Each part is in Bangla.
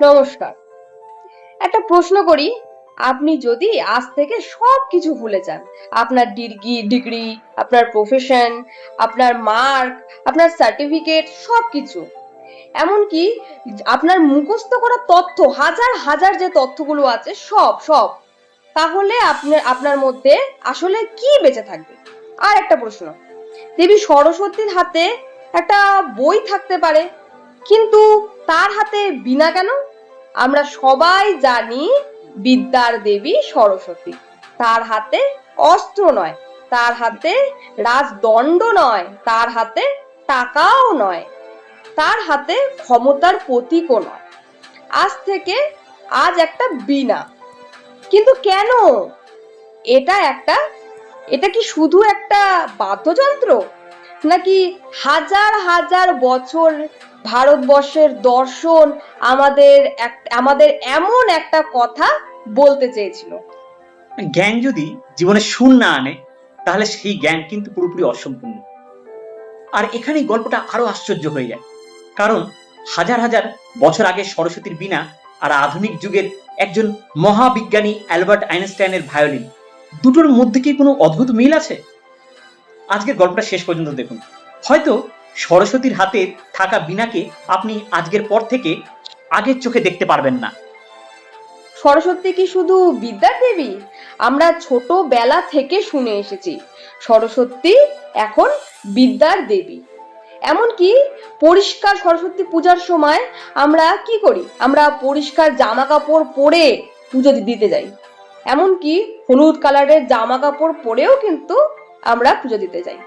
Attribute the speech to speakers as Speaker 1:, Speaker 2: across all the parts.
Speaker 1: নমস্কার। একটা প্রশ্ন করি, আপনি যদি আজ থেকে সবকিছু ভুলে যান, আপনার ডিগ্রি, আপনার প্রফেশন, আপনার মার্ক, আপনার সার্টিফিকেট, সবকিছু, এমনকি আপনার মুখস্থ করা তথ্য, হাজার হাজার যে তথ্যগুলো আছে, সব সব, তাহলে আপনার আপনার মধ্যে আসলে কি বেঁচে থাকবে? আর একটা প্রশ্ন, দেবী সরস্বতীর হাতে একটা বই থাকতে পারে, কিন্তু তার হাতে বীণা কেন? আমরা সবাই জানি বিদ্যার দেবী সরস্বতী। তার হাতে অস্ত্র নয়, তার হাতে রাজদণ্ড নয়, তার হাতে টাকাও নয়, তার হাতে ক্ষমতার প্রতীকও নয়। আজ থেকে আজ একটা বীণা, কিন্তু কেন? এটা একটা এটা কি শুধু একটা বাদ্যযন্ত্র, নাকি হাজার হাজার বছর ভারতবর্ষের দর্শন আমাদের এমন একটা কথা বলতে চেয়েছিল?
Speaker 2: জ্ঞান যদি জীবনে সুর না আনে, তাহলে সেই জ্ঞান কিন্তু পুরোপুরি অসম্পূর্ণ। আর এখানেই গল্পটা আরো আশ্চর্য হয়ে যায়, কারণ হাজার হাজার বছর আগে সরস্বতীর বীণা আর আধুনিক যুগের একজন মহাবিজ্ঞানী অ্যালবার্ট আইনস্টাইনের ভায়োলিন, দুটোর মধ্যে কি কোনো অদ্ভুত মিল আছে? আজকের গল্পটা শেষ পর্যন্ত দেখুন। হয়তো সরস্বতীর হাতে থাকা বীণাকে আপনি আজকের পর থেকে আগের চোখে দেখতে পারবেন না।
Speaker 1: সরস্বতী কি শুধু বিদ্যার দেবী? আমরা ছোটবেলা থেকে শুনে এসেছি সরস্বতী এখন বিদ্যার দেবী। এমনকি পরিষ্কার সরস্বতী পূজার সময় আমরা কি করি? আমরা পরিষ্কার জামা কাপড় পরে পুজো দিতে যাই। এমনকি হলুদ কালারের জামা কাপড় পরেও কিন্তু আমরা পুজো দিতে যাই।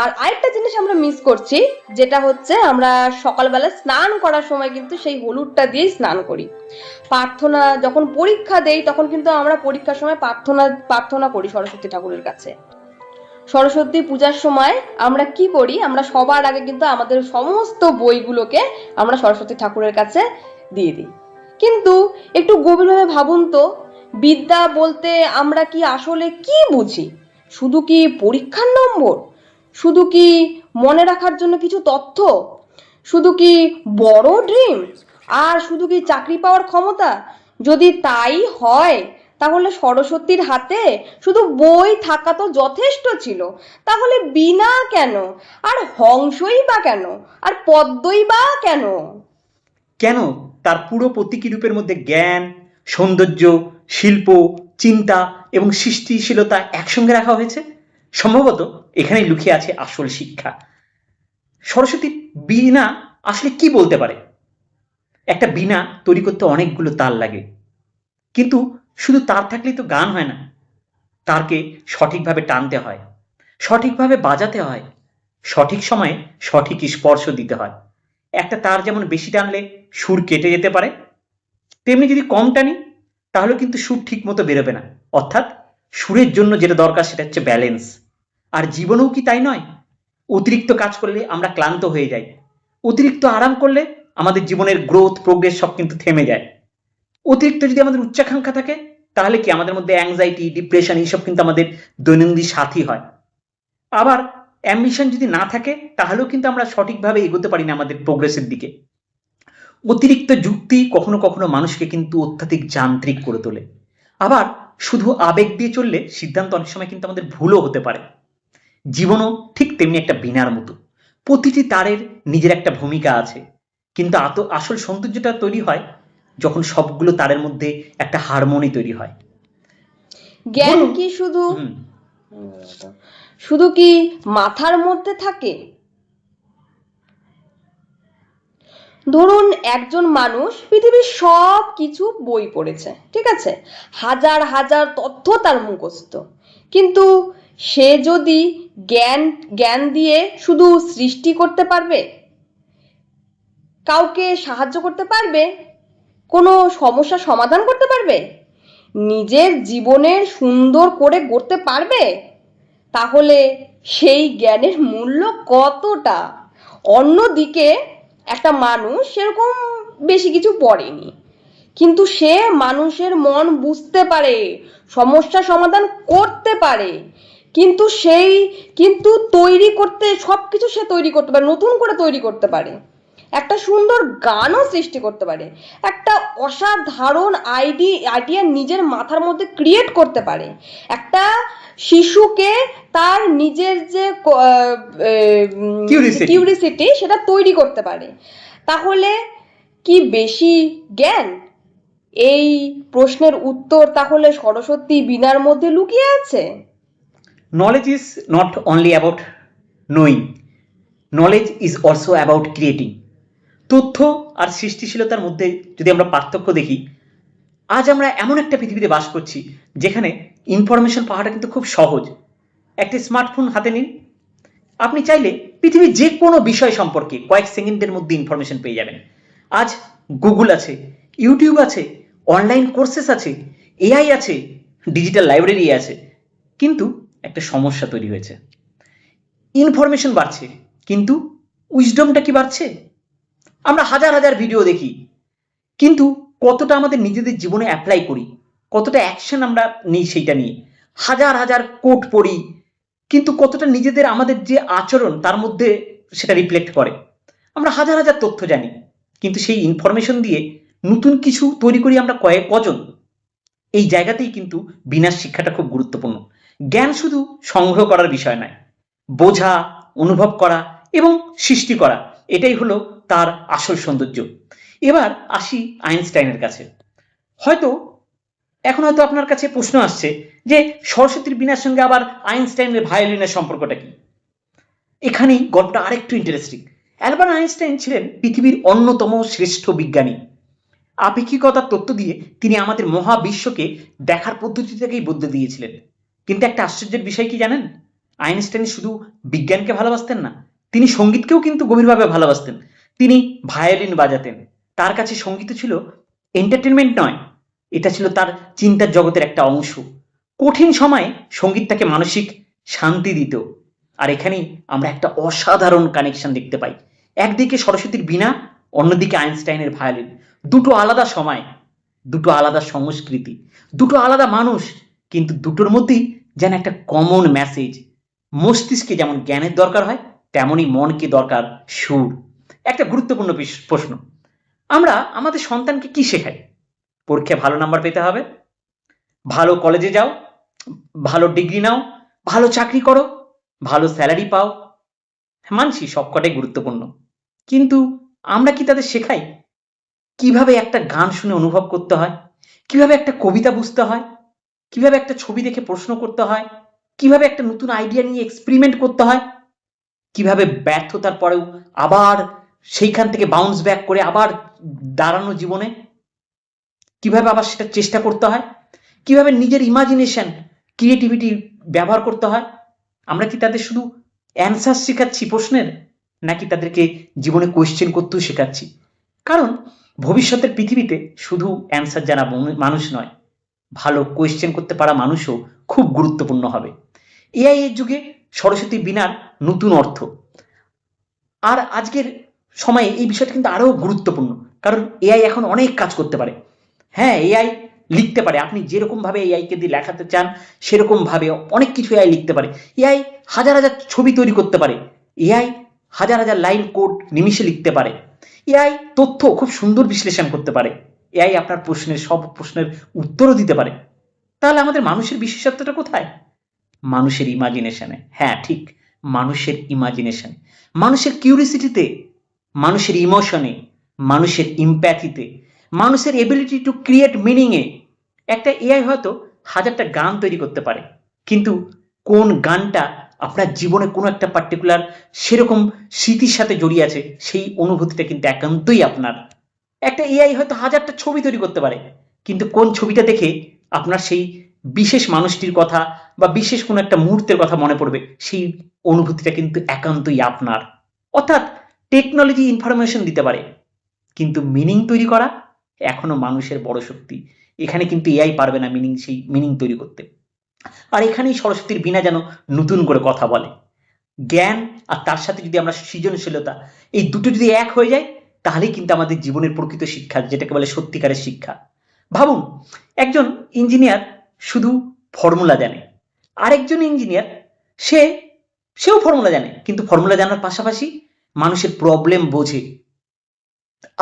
Speaker 1: আর আরেকটা জিনিস আমরা মিস করছি, যেটা হচ্ছে আমরা সকালবেলা স্নান করার সময় কিন্তু সেই হলুদটা দিয়েই স্নান করি। প্রার্থনা যখন পরীক্ষা দেই, তখন কিন্তু আমরা পরীক্ষার সময় প্রার্থনা করি সরস্বতী ঠাকুরের কাছে। সরস্বতী পূজার সময় আমরা কি করি? আমরা সবার আগে কিন্তু আমাদের সমস্ত বইগুলোকে আমরা সরস্বতী ঠাকুরের কাছে দিয়ে দিই। কিন্তু একটু গভীরভাবে ভাবুন তো, বিদ্যা বলতে আমরা কি আসলে কি বুঝি? শুধু কি পরীক্ষার নম্বর? শুধু কি মনে রাখার জন্য কিছু তথ্য? শুধু কি বড় ড্রিম? আর শুধু কি চাকরি পাওয়ার ক্ষমতা? যদি তাই হয়, তাহলে সরস্বতীর হাতে শুধু বই থাকা তো যথেষ্ট ছিল। তাহলে বীণা কেন? আর হংসই বা কেন? আর পদ্মই বা কেন?
Speaker 2: কেন তার পুরো প্রতীকী রূপের মধ্যে জ্ঞান, সৌন্দর্য, শিল্প, চিন্তা এবং সৃষ্টিশীলতা একসঙ্গে রাখা হয়েছে? সম্ভবত এখানেই লুকিয়ে আছে আসল শিক্ষা। সরস্বতীর বীণা আসলে কি বলতে পারে? একটা বীণা তৈরি করতে অনেকগুলো তার লাগে, কিন্তু শুধু তার থাকলেই তো গান হয় না। তারকে সঠিকভাবে টানতে হয়, সঠিকভাবে বাজাতে হয়, সঠিক সময়ে সঠিক স্পর্শ দিতে হয়। একটা তার যেমন বেশি টানলে সুর কেটে যেতে পারে, তেমনি যদি কম টানি তাহলে কিন্তু সুর ঠিক মতো বেরোবে না। অর্থাৎ সুরের জন্য যেটা দরকার সেটা হচ্ছে ব্যালেন্স। আর জীবনেও কি তাই নয়? অতিরিক্ত কাজ করলে আমরা ক্লান্ত হয়ে যাই, অতিরিক্ত আরাম করলে আমাদের জীবনের গ্রোথ প্রোগ্রেস সব কিন্তু থেমে যায়। অতিরিক্ত যদি আমাদের উচ্চাকাঙ্ক্ষা থাকে, তাহলে কি আমাদের মধ্যে অ্যাংজাইটি, ডিপ্রেশন এইসব কিন্তু আমাদের দৈনন্দিন সাথী হয়। আবার অ্যাম্বিশন যদি না থাকে, তাহলেও কিন্তু আমরা সঠিকভাবে এগোতে পারি না আমাদের প্রোগ্রেসের দিকে। অতিরিক্ত যুক্তি কখনো কখনো মানুষকে কিন্তু অত্যাধিক যান্ত্রিক করে তোলে। আবার শুধু আবেগ দিয়ে চললে সিদ্ধান্ত অনেক সময় কিন্তু আমাদের ভুলও হতে পারে। জীবনও ঠিক তেমনি একটা বীণার মতো, প্রতিটি তারের নিজের একটা ভূমিকা আছে, কিন্তু আসল সৌন্দর্যটা তৈরি হয় যখন সবগুলো তারের মধ্যে একটা হারমোনি তৈরি হয়।
Speaker 1: জ্ঞান কি শুধু শুধু কি মাথার মধ্যে থাকে? ধরুন একজন মানুষ পৃথিবীর সব কিছু বই পড়েছে, ঠিক আছে, হাজার হাজার তথ্য তার মুখস্থ, কিন্তু সে যদি জ্ঞান জ্ঞান দিয়ে শুধু সৃষ্টি করতে পারবে, কাউকে সাহায্য করতে পারবে, কোনো সমস্যা সমাধান করতে পারবে, নিজের জীবনের সুন্দর করে গড়তে পারবে, তাহলে সেই জ্ঞানের মূল্য কতটা? অন্যদিকে একটা মানুষ সেরকম বেশি কিছু পড়েনি, কিন্তু সে মানুষের মন বুঝতে পারে, সমস্যা সমাধান করতে পারে, কিন্তু তৈরি করতে, সবকিছু সে তৈরি করতে পারে, নতুন করে তৈরি করতে পারে। একটা সুন্দর গানও সৃষ্টি করতে পারে, একটা অসাধারণ আইডিয়া নিজের মাথার মধ্যে ক্রিয়েট করতে পারে, একটা শিশুকে তার নিজের যে
Speaker 2: Curiosity.
Speaker 1: কিউরিসিটি সেটা তৈরি করতে পারে। তাহলে কি বেশি জ্ঞান? এই প্রশ্নের উত্তর তাহলে সরস্বতী বীণার মধ্যে লুকিয়ে আছে।
Speaker 2: Knowledge is not only about knowing, knowledge is also about creating. তথ্য আর সৃষ্টিশীলতার মধ্যে যদি আমরা পার্থক্য দেখি, আজ আমরা এমন একটা পৃথিবীতে বাস করছি যেখানে ইনফরমেশন পাওয়াটা কিন্তু খুব সহজ। একটি স্মার্টফোন হাতে নিন, আপনি চাইলে পৃথিবীর যে কোনো বিষয় সম্পর্কে কয়েক সেকেন্ডের মধ্যে ইনফরমেশন পেয়ে যাবেন। আজ গুগল আছে, ইউটিউব আছে, অনলাইন কোর্সেস আছে, এআই আছে, ডিজিটাল লাইব্রেরি আছে। কিন্তু একটা সমস্যা তৈরি হয়েছে, ইনফরমেশন বাড়ছে কিন্তু উইজডমটা কি বাড়ছে? আমরা হাজার হাজার ভিডিও দেখি, কিন্তু কতটা আমাদের নিজেদের জীবনে অ্যাপ্লাই করি, কতটা অ্যাকশন আমরা নিই সেইটা নিয়ে? হাজার হাজার কোট পড়ি, কিন্তু কতটা নিজেদের আমাদের যে আচরণ তার মধ্যে সেটা রিফ্লেক্ট করে? আমরা হাজার হাজার তথ্য জানি, কিন্তু সেই ইনফরমেশন দিয়ে নতুন কিছু তৈরি করি আমরা কজন? এই জায়গাতেই কিন্তু বিনাশ শিক্ষাটা খুব গুরুত্বপূর্ণ। জ্ঞান শুধু সংগ্রহ করার বিষয় নয়, বোঝা, অনুভব করা এবং সৃষ্টি করা, এটাই হলো তার আসল সৌন্দর্য। এবার আসি আইনস্টাইনের কাছে। এখন হয়তো আপনার কাছে প্রশ্ন আসছে যে সরস্বতীর বীণার সঙ্গে আবার আইনস্টাইনের ভায়োলিনের সম্পর্কটা কি? এখানেই গল্পটা আরেকটু ইন্টারেস্টিং। অ্যালবার্ট আইনস্টাইন ছিলেন পৃথিবীর অন্যতম শ্রেষ্ঠ বিজ্ঞানী। আপেক্ষিকতার তত্ত্ব দিয়ে তিনি আমাদের মহাবিশ্বকে দেখার পদ্ধতিটাকেই বদলে দিয়েছিলেন। কিন্তু একটা আশ্চর্যের বিষয় কি জানেন? আইনস্টাইন শুধু বিজ্ঞানকে ভালোবাসতেন না, তিনি সঙ্গীতকেও কিন্তু গভীরভাবে ভালোবাসতেন। তিনি ভায়োলিন বাজাতেন। তার কাছে সঙ্গীত ছিল এন্টারটেনমেন্ট নয়, এটা ছিল তার চিন্তার জগতের একটা অংশ। কঠিন সময়ে সঙ্গীত তাকে মানসিক শান্তি দিত। আর এখানেই আমরা একটা অসাধারণ কানেকশন দেখতে পাই। একদিকে সরস্বতীর বীণা, অন্যদিকে আইনস্টাইনের ভায়োলিন। দুটো আলাদা সময়, দুটো আলাদা সংস্কৃতি, দুটো আলাদা মানুষ, কিন্তু দুটোর মধ্যেই যেন একটা কমন মেসেজ। মস্তিষ্কে যেমন জ্ঞানের দরকার হয়, তেমনই মনকে দরকার সুর। একটা গুরুত্বপূর্ণ প্রশ্ন, আমরা আমাদের সন্তানকে কি শেখাই? পরীক্ষায় ভালো নাম্বার পেতে হবে, ভালো কলেজে যাও, ভালো ডিগ্রি নাও, ভালো চাকরি করো, ভালো স্যালারি পাও। মানছি সবকটাই গুরুত্বপূর্ণ, কিন্তু আমরা কি তাদের শেখাই কিভাবে একটা গান শুনে অনুভব করতে হয়, কিভাবে একটা কবিতা বুঝতে হয়, কিভাবে একটা ছবি দেখে প্রশ্ন করতে হয়, কিভাবে একটা নতুন আইডিয়া নিয়ে এক্সপেরিমেন্ট করতে হয়, কিভাবে ব্যর্থতার পরেও আবার সেইখান থেকে বাউন্স ব্যাক করে আবার দাঁড়ানো জীবনে, কিভাবে আবার সেটা চেষ্টা করতে হয়, কিভাবে নিজের ইমাজিনেশন, ক্রিয়েটিভিটি ব্যবহার করতে হয়? আমরা কি তাদের শুধু অ্যান্সার শেখাচ্ছি প্রশ্নের, নাকি তাদেরকে জীবনে কোয়েশ্চেন করতেও শেখাচ্ছি? কারণ ভবিষ্যতের পৃথিবীতে শুধু অ্যান্সার জানা মানুষ নয়, ভালো কোয়েশ্চেন করতে পারা মানুষও খুব গুরুত্বপূর্ণ হবে। এআই এর যুগে সরস্বতী বীণার নতুন অর্থ। আর আজকের সময়ে এই বিষয়টা কিন্তু আরো গুরুত্বপূর্ণ, কারণ এআই এখন অনেক কাজ করতে পারে। হ্যাঁ, এআই লিখতে পারে, আপনি যেরকম ভাবে এআইকে দিয়ে লেখাতে চান সেরকম ভাবে অনেক কিছু এআই লিখতে পারে। এআই হাজার হাজার ছবি তৈরি করতে পারে, এআই হাজার হাজার লাইন কোড নিমিষে লিখতে পারে, এআই তথ্য খুব সুন্দর বিশ্লেষণ করতে পারে, এআই আপনার সব প্রশ্নের উত্তরও দিতে পারে। তাহলে আমাদের মানুষের বিশেষত্বটা কোথায়? মানুষের ইমাজিনেশনে। হ্যাঁ ঠিক, মানুষের ইমাজিনেশন, মানুষের কিউরিসিটিতে, মানুষের ইমোশনে, মানুষের ইম্প্যাথিতে, মানুষের এবিলিটি টু ক্রিয়েট মিনিং এ। একটা এআই হয়তো হাজারটা গান তৈরি করতে পারে, কিন্তু কোন গানটা আপনার জীবনে কোনো একটা পার্টিকুলার সেরকম স্মৃতির সাথে জড়িয়ে আছে, সেই অনুভূতিটা কিন্তু একান্তই আপনার। একটা এআই হয়তো হাজারটা ছবি তৈরি করতে পারে, কিন্তু কোন ছবিটা দেখে আপনার সেই বিশেষ মানুষটির কথা বা বিশেষ কোনো একটা মুহূর্তের কথা মনে পড়বে, সেই অনুভূতিটা কিন্তু একান্তই আপনার। অর্থাৎ টেকনোলজি ইনফরমেশন দিতে পারে, কিন্তু মিনিং তৈরি করা এখনো মানুষের বড় শক্তি। এখানে কিন্তু এআই পারবে না সেই মিনিং তৈরি করতে। আর এখানেই সরস্বতীর বীণা যেন নতুন করে কথা বলে। জ্ঞান আর তার সাথে যদি আমরা সৃজনশীলতা, এই দুটো যদি এক হয়ে যায়, তাহলেই কিন্তু আমাদের জীবনের প্রকৃত শিক্ষা, যেটাকে বলে সত্যিকারের শিক্ষা। ভাবুন, একজন ইঞ্জিনিয়ার শুধু ফর্মুলা জানে, আরেকজন ইঞ্জিনিয়ার সেও ফর্মুলা জানে, কিন্তু ফর্মুলা জানার পাশাপাশি মানুষের প্রবলেম বোঝে,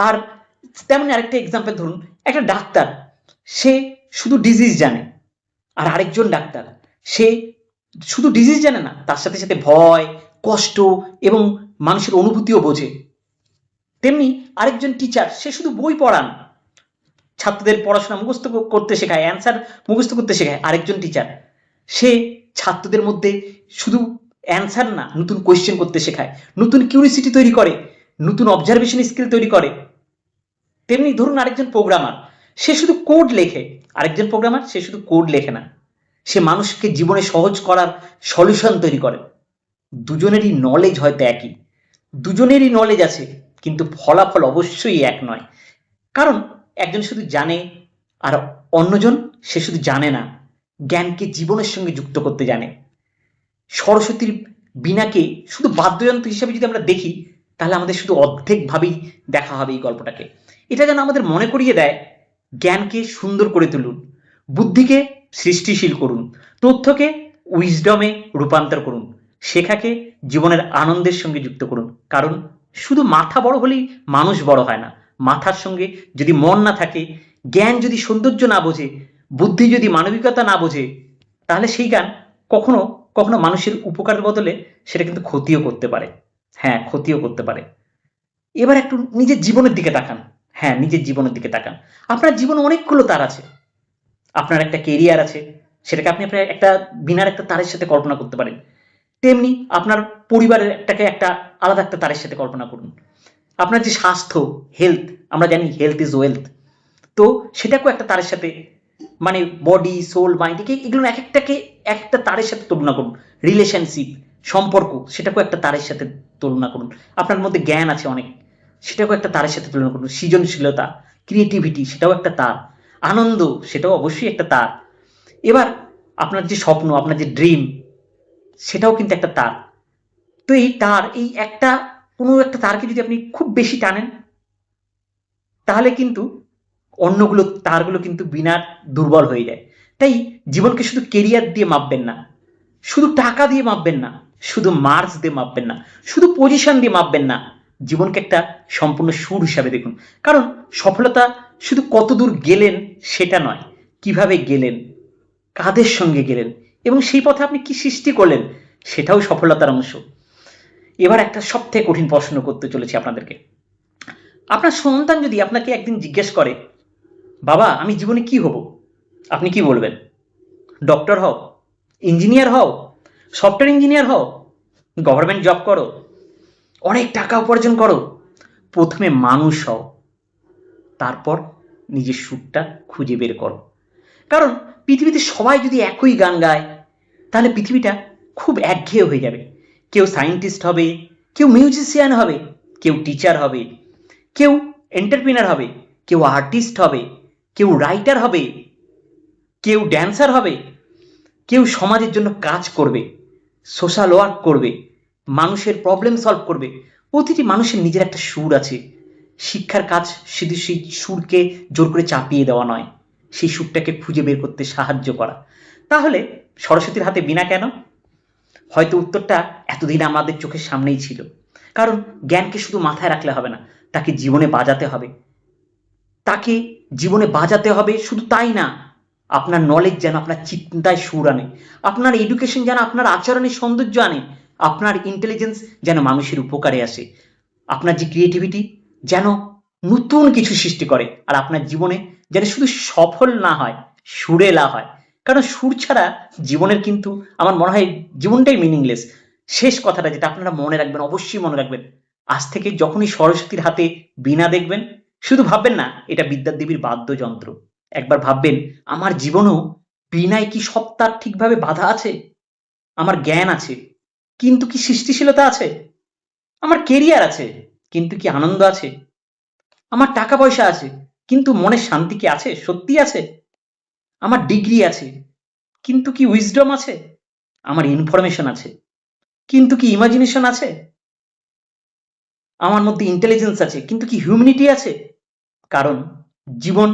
Speaker 2: আর তেমনি আরেকটা এক্সাম্পল ধরুন, একটা ডাক্তার, সে শুধু ডিজিজ জানে, আর আরেকজন ডাক্তার, সে শুধু ডিজিজ জানে না, তার সাথে সাথে ভয়, কষ্ট এবং মানুষের অনুভূতিও বোঝে। তেমনি আরেকজন টিচার, সে শুধু বই পড়ান, ছাত্রদের পড়াশোনা মুখস্থ করতে শেখায়, অ্যান্সার মুখস্থ করতে শেখায়। আরেকজন টিচার, সে ছাত্রদের মধ্যে শুধু অ্যান্সার না, নতুন কোয়েশ্চেন করতে শেখায়, নতুন কিউরিসিটি তৈরি করে, নতুন অবজারভেশন স্কিল তৈরি করে। তেমনি ধরুন আরেকজন প্রোগ্রামার, সে শুধু কোড লেখে, আরেকজন প্রোগ্রামার, সে শুধু কোড লেখে না, সে মানুষকে জীবনে সহজ করার সলিউশন তৈরি করে। দুজনেরই নলেজ হয়তো একই, দুজনেরই নলেজ আছে, কিন্তু ফলাফল অবশ্যই এক নয়। কারণ একজন শুধু জানে, আর অন্যজন সে শুধু জানে না, জ্ঞানকে জীবনের সঙ্গে যুক্ত করতে জানে। সরস্বতীর বীণাকে শুধু বাদ্যযন্ত্র হিসেবে যদি আমরা দেখি, তাহলে আমাদের শুধু অর্ধেকভাবেই দেখা হবে এই গল্পটাকে। এটা যেন আমাদের মনে করিয়ে দেয়, জ্ঞানকে সুন্দর করে তুলুন, বুদ্ধিকে সৃষ্টিশীল করুন, তথ্যকে উইজডমে রূপান্তর করুন, শেখাকে জীবনের আনন্দের সঙ্গে যুক্ত করুন। কারণ শুধু মাথা বড় হলেই মানুষ বড় হয় না, মাথার সঙ্গে যদি মন না থাকে, জ্ঞান যদি সৌন্দর্য না বোঝে, বুদ্ধি যদি মানবিকতা না বোঝে, তাহলে সেই জ্ঞান কখনো কখনো মানুষের উপকারের বদলে সেটা কিন্তু ক্ষতিও করতে পারে। হ্যাঁ, ক্ষতিও করতে পারে। এবার একটু নিজের জীবনের দিকে তাকান। হ্যাঁ, নিজের জীবনের দিকে তাকান। আপনার জীবনে অনেকগুলো তার আছে, আপনার একটা কেরিয়ার আছে, সেটাকে আপনি আপনার একটা বিনার একটা তারের সাথে কল্পনা করতে পারেন। তেমনি আপনার পরিবারের একটা আলাদা একটা তারের সাথে কল্পনা করুন। আপনার যে স্বাস্থ্য, হেলথ, আমরা জানি হেলথ ইজ ওয়েলথ, তো সেটাকেও একটা তারের সাথে, মানে বডি, সোল, মাইন্ড, এগুলো এক একটাকে এক একটা তারের সাথে তুলনা করুন। রিলেশনশিপ, সম্পর্ক, সেটাকেও একটা তারের সাথে তুলনা করুন। আপনার মধ্যে জ্ঞান আছে অনেক, সেটাকেও একটা তারের সাথে তুলনা করুন। সৃজনশীলতা, ক্রিয়েটিভিটি, সেটাও একটা তার। আনন্দ, সেটাও অবশ্যই একটা তার। এবার আপনার যে স্বপ্ন, আপনার যে ড্রিম, সেটাও কিন্তু একটা তার। তো এই তার, এই একটা কোনো একটা তারকে যদি আপনি খুব বেশি টানেন, তাহলে কিন্তু অন্যগুলো তারগুলো কিন্তু বিনার দুর্বল হয়ে যায়। তাই জীবনকে শুধু কেরিয়ার দিয়ে মাপবেন না, শুধু টাকা দিয়ে মাপবেন না, শুধু মার্কস দিয়ে মাপবেন না, শুধু পজিশন দিয়ে মাপবেন না। জীবনকে একটা সম্পূর্ণ সুর হিসাবে দেখুন। কারণ সফলতা শুধু কত দূর গেলেন সেটা নয়, কিভাবে গেলেন, কাদের সঙ্গে গেলেন, এবং সেই পথে আপনি কি সৃষ্টি করলেন, সেটাও সফলতার অংশ। এবার একটা সবথেকে কঠিন প্রশ্ন করতে চলেছি আপনাদেরকে। আপনার সন্তান যদি আপনাকে একদিন জিজ্ঞেস করে, বাবা আমি জীবনে কি হব, আপনি কি বলবেন? ডক্টর হও, ইঞ্জিনিয়ার হও, সফটওয়্যার ইঞ্জিনিয়ার হও, গভর্নমেন্ট জব করো, অনেক টাকা উপার্জন করো, প্রথমে মানুষ হও, তারপর নিজের সুরটা খুঁজে বের করো। কারণ পৃথিবীতে সবাই যদি একই গান গায়, তাহলে পৃথিবীটা খুব একঘেয়ে হয়ে যাবে। কেউ সায়েন্টিস্ট হবে, কেউ মিউজিশিয়ান হবে, কেউ টিচার হবে, কেউ এন্টারপ্রিনার হবে, কেউ আর্টিস্ট হবে, কেউ রাইটার হবে, কেউ ড্যান্সার হবে, কেউ সমাজের জন্য কাজ করবে, সোশ্যাল ওয়ার্ক করবে, মানুষের প্রবলেম সলভ করবে। প্রতিটি মানুষের নিজের একটা সুর আছে। শিক্ষার কাজ শুধু সেই সুরকে জোর করে চাপিয়ে দেওয়া নয়, সেই সুরটাকে খুঁজে বের করতে সাহায্য করা। তাহলে সরস্বতীর হাতে বীণা কেন? হয়তো উত্তরটা এতদিন আমাদের চোখের সামনেই ছিল। কারণ জ্ঞানকে শুধু মাথায় রাখলে হবে না, তাকে জীবনে বাজাতে হবে। তাকে জীবনে বাজাতে হবে, শুধু তাই না, আপনার নলেজ যেন আপনার চিন্তায় সুর আনে, আপনার এডুকেশন যেন আপনার আচরণে সৌন্দর্য আনে, আপনার ইন্টেলিজেন্স যেন মানুষের উপকারে আসে, আপনার যে ক্রিয়েটিভিটি যেন নতুন কিছু সৃষ্টি করে, আর আপনার জীবনে যেন শুধু সফল না হয়, সুরেলা হয়। কারণ সুর ছাড়া জীবনের কিন্তু আমার মনে হয় জীবনটাই মিনিংলেস। শেষ কথাটা যেটা আপনারা মনে রাখবেন, অবশ্যই মনে রাখবেন, আজ থেকে যখনই সরস্বতীর হাতে বীণা দেখবেন, শুধু ভাববেন না এটা বিদ্যা দেবীর বাদ্যযন্ত্র, একবার ভাববেন আমার জীবনেও বীণায় কি সব তার ঠিকভাবে বাঁধা আছে, আমার জ্ঞান আছে কিন্তু কি সৃষ্টিশীলতা আছে, আমার কেরিয়ার আছে কিন্তু কি আনন্দ আছে, আমার টাকা পয়সা আছে কিন্তু মনের শান্তি কি আছে, সত্যি আছে, আমার ডিগ্রি আছে কিন্তু কি উইজডম আছে, আমার ইনফরমেশন আছে কিন্তু কি ইমাজিনেশন আছে, আমার মধ্যে ইন্টেলিজেন্স আছে কিন্তু কি হিউম্যানিটি আছে। কারণ জীবন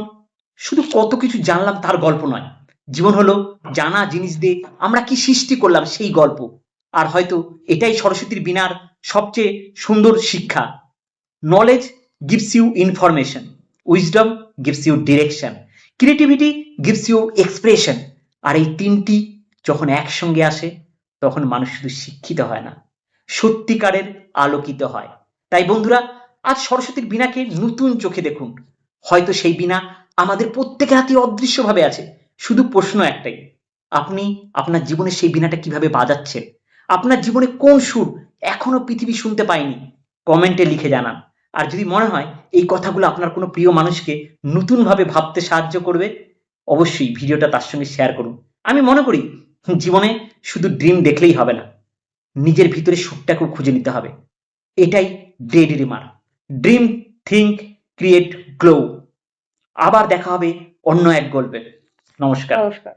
Speaker 2: শুধু কত কিছু জানলাম তার গল্প নয়, জীবন হলো জানা জিনিস দিয়ে আমরা কি সৃষ্টি করলাম সেই গল্প। আর হয়তো এটাই সরস্বতীর বীণার সবচেয়ে সুন্দর শিক্ষা। Knowledge gives you information, wisdom gives you direction, creativity gives you expression। আর এই তিনটি যখন একসঙ্গে আসে তখন মানুষ শুধু শিক্ষিত হয় না, সত্যিকারের আলোকিত হয়। তাই বন্ধুরা, আজ সরস্বতীর বীণাকে নতুন চোখে দেখুন। হয়তো সেই বীণা আমাদের প্রত্যেকের হাতে অদৃশ্যভাবে আছে। শুধু প্রশ্ন একটাই, আপনি আপনার জীবনে সেই বীণাটা কিভাবে বাজাচ্ছেন? আপনার জীবনে কোন সুর এখনো পৃথিবী শুনতে পায়নি? কমেন্টে লিখে জানান। আর যদি মনে হয় এই কথাগুলো আপনার কোনো প্রিয় মানুষকে নতুনভাবে ভাবতে সাহায্য করবে, অবশ্যই ভিডিওটা তার সঙ্গে শেয়ার করুন। আমি মনে করি জীবনে শুধু ড্রিম দেখলেই হবে না, নিজের ভিতরে সুরটাকেও খুঁজে নিতে হবে। এটাই ডেড রিমার। Dream, think, create, glow. আবার দেখা হবে অন্য এক গল্পে। নমস্কার।
Speaker 1: নমস্কার।